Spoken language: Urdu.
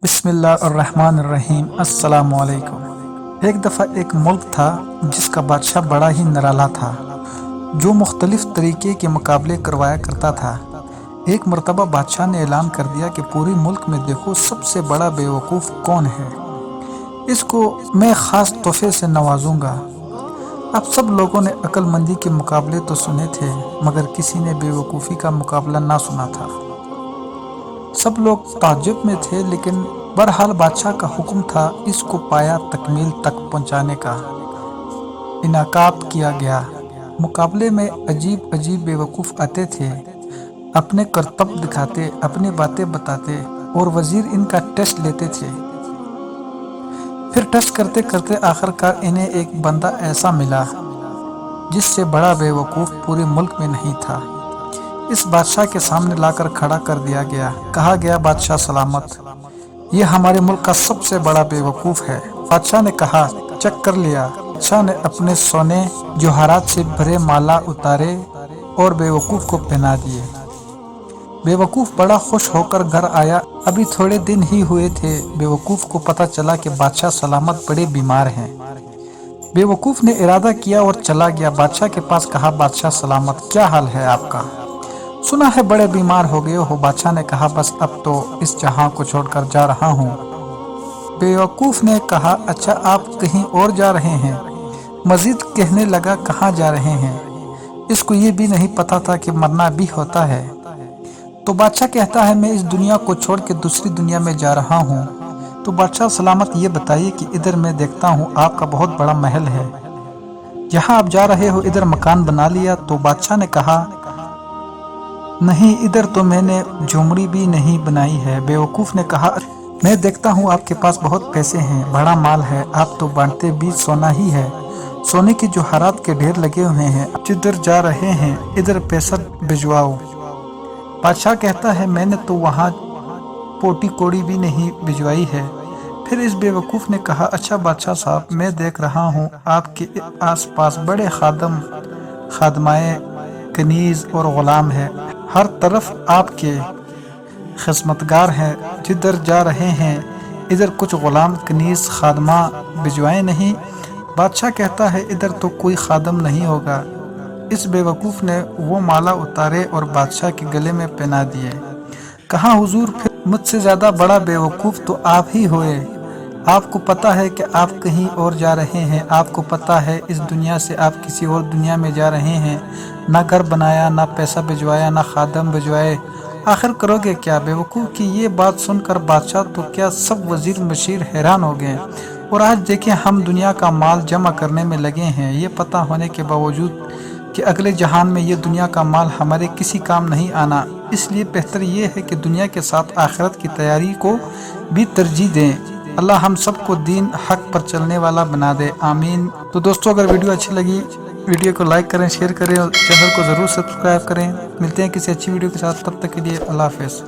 بسم اللہ الرحمن الرحیم۔ السلام علیکم۔ ایک دفعہ ایک ملک تھا جس کا بادشاہ بڑا ہی نرالا تھا، جو مختلف طریقے کے مقابلے کروایا کرتا تھا۔ ایک مرتبہ بادشاہ نے اعلان کر دیا کہ پورے ملک میں دیکھو سب سے بڑا بے وقوف کون ہے، اس کو میں خاص تحفے سے نوازوں گا۔ اب سب لوگوں نے عقل مندی کے مقابلے تو سنے تھے، مگر کسی نے بے وقوفی کا مقابلہ نہ سنا تھا۔ سب لوگ تعجب میں تھے، لیکن بہرحال بادشاہ کا حکم تھا اس کو پایا تکمیل تک پہنچانے کا۔ انعقاد کیا گیا۔ مقابلے میں عجیب عجیب بے وقوف آتے تھے، اپنے کرتب دکھاتے، اپنی باتیں بتاتے، اور وزیر ان کا ٹیسٹ لیتے تھے۔ پھر ٹیسٹ کرتے کرتے آخرکار انہیں ایک بندہ ایسا ملا جس سے بڑا بے وقوف پورے ملک میں نہیں تھا۔ اس بادشاہ کے سامنے لا کر کھڑا کر دیا گیا۔ کہا گیا، بادشاہ سلامت، یہ ہمارے ملک کا سب سے بڑا بے وقوف ہے۔ بادشاہ نے کہا، چیک کر لیا۔ بادشاہ نے اپنے سونے جوہرات سے بھرے مالا اتارے اور بے وقوف کو پہنا دیے۔ بے وقوف بڑا خوش ہو کر گھر آیا۔ ابھی تھوڑے دن ہی ہوئے تھے، بے وقوف کو پتہ چلا کہ بادشاہ سلامت بڑے بیمار ہیں۔ بے وقوف نے ارادہ کیا اور چلا گیا بادشاہ کے پاس۔ کہا، بادشاہ سلامت، کیا حال ہے آپ کا؟ سنا ہے بڑے بیمار ہو گئے ہو۔ بادشاہ نے کہا، بس اب تو اس جہاں کو چھوڑ کر جا رہا ہوں۔ بے وقوف نے کہا، اچھا آپ کہیں اور جا رہے ہیں؟ مزید کہنے لگا، کہاں جا رہے ہیں؟ اس کو یہ بھی نہیں پتا تھا کہ مرنا بھی ہوتا ہے۔ تو بادشاہ کہتا ہے، میں اس دنیا کو چھوڑ کے دوسری دنیا میں جا رہا ہوں۔ تو بادشاہ سلامت، یہ بتائیے کہ ادھر میں دیکھتا ہوں آپ کا بہت بڑا محل ہے، جہاں آپ جا رہے ہو ادھر مکان بنا لیا؟ تو بادشاہ نے کہا، نہیں، ادھر تو میں نے جھومڑی بھی نہیں بنائی ہے۔ بے وقوف نے کہا، میں دیکھتا ہوں آپ کے پاس بہت پیسے ہیں، بڑا مال ہے، آپ تو بانٹتے بھی سونا ہی ہے، سونے کی جوہرات کے ڈھیر لگے ہوئے ہیں۔ جدھر جا رہے ہیں ادھر پیسہ بھجواؤ۔ بادشاہ کہتا ہے، میں نے تو وہاں پوٹی کوڑی بھی نہیں بھجوائی ہے۔ پھر اس بے وقوف نے کہا، اچھا بادشاہ صاحب، میں دیکھ رہا ہوں آپ کے آس پاس بڑے خادم، خادمائے کنیز اور غلام ہیں، ہر طرف آپ کے خدمتگار ہیں۔ جدھر جا رہے ہیں ادھر کچھ غلام کنیز خادمہ بھجوائے نہیں؟ بادشاہ کہتا ہے، ادھر تو کوئی خادم نہیں ہوگا۔ اس بے وقوف نے وہ مالا اتارے اور بادشاہ کے گلے میں پہنا دیے۔ کہا، حضور، پھر مجھ سے زیادہ بڑا بے وقوف تو آپ ہی ہوئے۔ آپ کو پتہ ہے کہ آپ کہیں اور جا رہے ہیں، آپ کو پتہ ہے اس دنیا سے آپ کسی اور دنیا میں جا رہے ہیں، نہ گھر بنایا، نہ پیسہ بھجوایا، نہ خادم بھجوائے، آخر کرو گے کیا؟ بے وقوف کی یہ بات سن کر بادشاہ تو کیا سب وزیر مشیر حیران ہو گئے۔ اور آج دیکھیں، ہم دنیا کا مال جمع کرنے میں لگے ہیں، یہ پتہ ہونے کے باوجود کہ اگلے جہان میں یہ دنیا کا مال ہمارے کسی کام نہیں آنا۔ اس لیے بہتر یہ ہے کہ دنیا کے ساتھ آخرت کی تیاری کو بھی ترجیح دیں۔ اللہ ہم سب کو دین حق پر چلنے والا بنا دے، آمین۔ تو دوستو، اگر ویڈیو اچھی لگی، ویڈیو کو لائک کریں، شیئر کریں اور چینل کو ضرور سبسکرائب کریں۔ ملتے ہیں کسی اچھی ویڈیو کے ساتھ، تب تک کے لیے اللہ حافظ۔